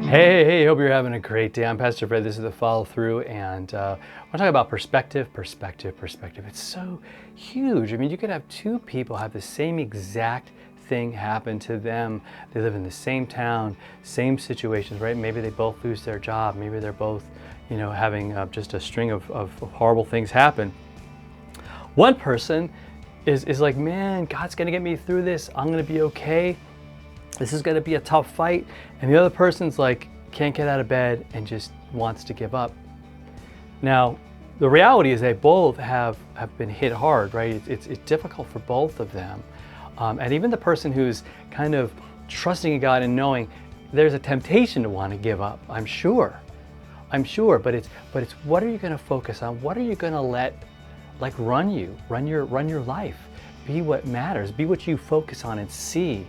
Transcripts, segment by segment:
Hey, hope you're having a great day. I'm Pastor Fred. This is the follow through, and I want to talk about perspective. It's so huge. I mean, you could have two people have the same exact thing happen to them. They live in the same town, same situations, right? Maybe they both lose their job. Maybe they're both, having just a string of horrible things happen. One person is like, man, God's going to get me through this. I'm going to be okay. This is going to be a tough fight. And the other person's like, can't get out of bed and just wants to give up. Now, the reality is they both have been hit hard, right? It's difficult for both of them. And even the person who's kind of trusting in God and knowing there's a temptation to want to give up, I'm sure, but it's what are you going to focus on? What are you going to let run your life? Be what matters, be what you focus on and see.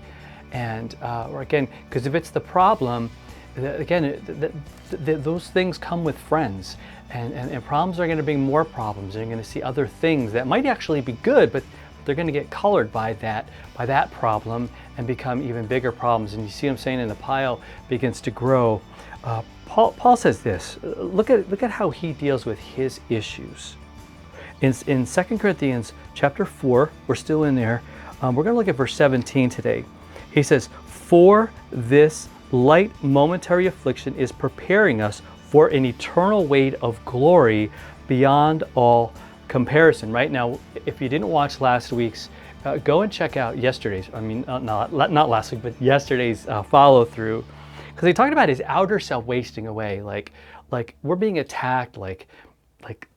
And or again, because if it's the problem, again, those things come with friends, and problems are going to bring more problems. And you're going to see other things that might actually be good, but they're going to get colored by that problem and become even bigger problems. And you see what I'm saying? And the pile begins to grow. Paul says this. Look at how he deals with his issues. In 2 Corinthians chapter 4, we're still in there. We're going to look at verse 17 today. He says, "For this light momentary affliction is preparing us for an eternal weight of glory beyond all comparison." Right now, if you didn't watch last week's, go and check out yesterday's. I mean, not last week, but yesterday's follow through, because he talked about his outer self wasting away. Like we're being attacked. Like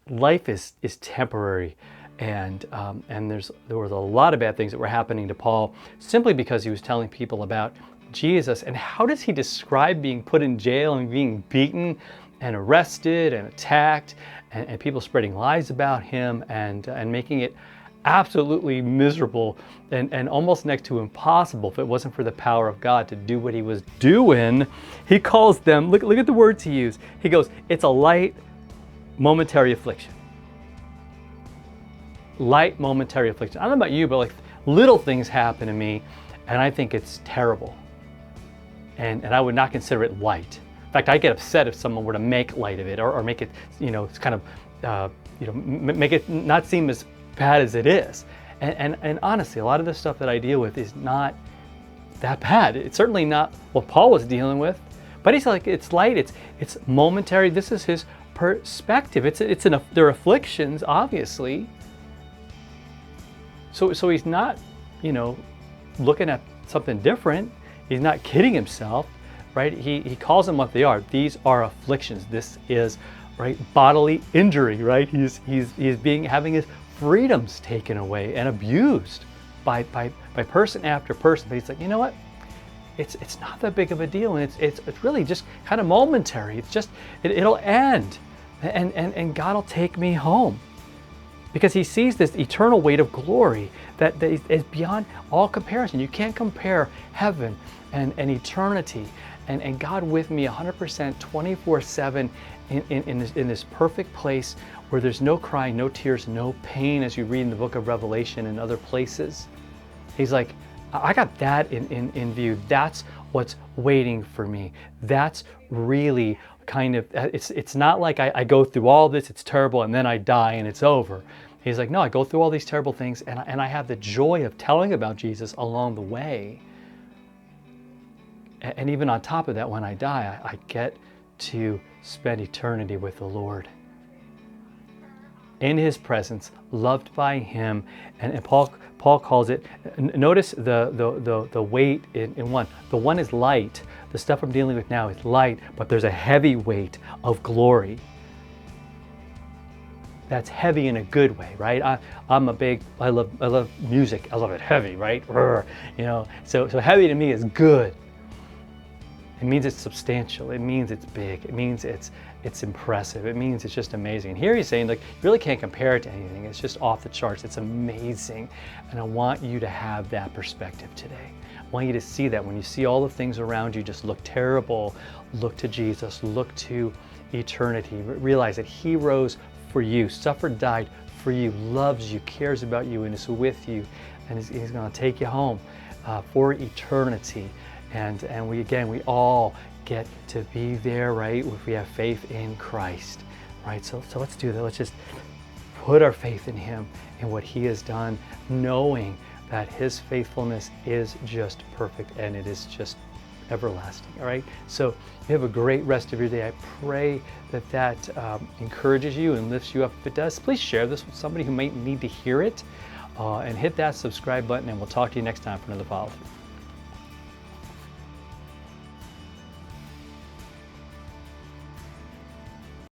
life is temporary. And there was a lot of bad things that were happening to Paul simply because he was telling people about Jesus. And how does he describe being put in jail and being beaten and arrested and attacked and people spreading lies about him and making it absolutely miserable and almost next to impossible if it wasn't for the power of God to do what he was doing? He calls them, look at the words he used. He goes, it's a light momentary affliction. Light momentary affliction. I don't know about you, but little things happen to me and I think it's terrible. And I would not consider it light. In fact, I get upset if someone were to make light of it or make it, it's kind of, make it not seem as bad as it is. And honestly, a lot of the stuff that I deal with is not that bad. It's certainly not what Paul was dealing with, but he's like, it's light, it's momentary. This is his perspective. They're afflictions, obviously. So he's not, looking at something different. He's not kidding himself, right? He calls them what they are. These are afflictions. This is, right, bodily injury, right? He's having his freedoms taken away and abused by person after person. But he's like, you know what? It's not that big of a deal, and it's really just kind of momentary. It's just it'll end, and God will take me home. Because he sees this eternal weight of glory that is beyond all comparison. You can't compare heaven and eternity and God with me 100% 24/7 in this perfect place where there's no crying, no tears, no pain, as you read in the book of Revelation and other places. He's like, I got that in view. That's what's waiting for me. That's really kind of, it's not like I go through all this, it's terrible, and then I die and it's over. He's like, no, I go through all these terrible things and I have the joy of telling about Jesus along the way. And even on top of that, when I die, I get to spend eternity with the Lord. In his presence, loved by him. And Paul calls it, notice the weight in one. The one is light. The stuff I'm dealing with now is light, but there's a heavy weight of glory. That's heavy in a good way, right? I love music. I love it heavy, right? So heavy to me is good. It means it's substantial. It means it's big. It means it's impressive. It means it's just amazing. And here he's saying, you really can't compare it to anything. It's just off the charts. It's amazing. And I want you to have that perspective today. I want you to see that when you see all the things around you just look terrible, look to Jesus, look to eternity. Realize that he rose for you, suffered, died for you, loves you, cares about you, and is with you. And he's going to take you home for eternity. And we all get to be there, right? If we have faith in Christ, right? So let's do that. Let's just put our faith in Him and what He has done, knowing that His faithfulness is just perfect and it is just everlasting. All right. So you have a great rest of your day. I pray that encourages you and lifts you up. If it does, please share this with somebody who might need to hear it, and hit that subscribe button. And we'll talk to you next time for another follow through.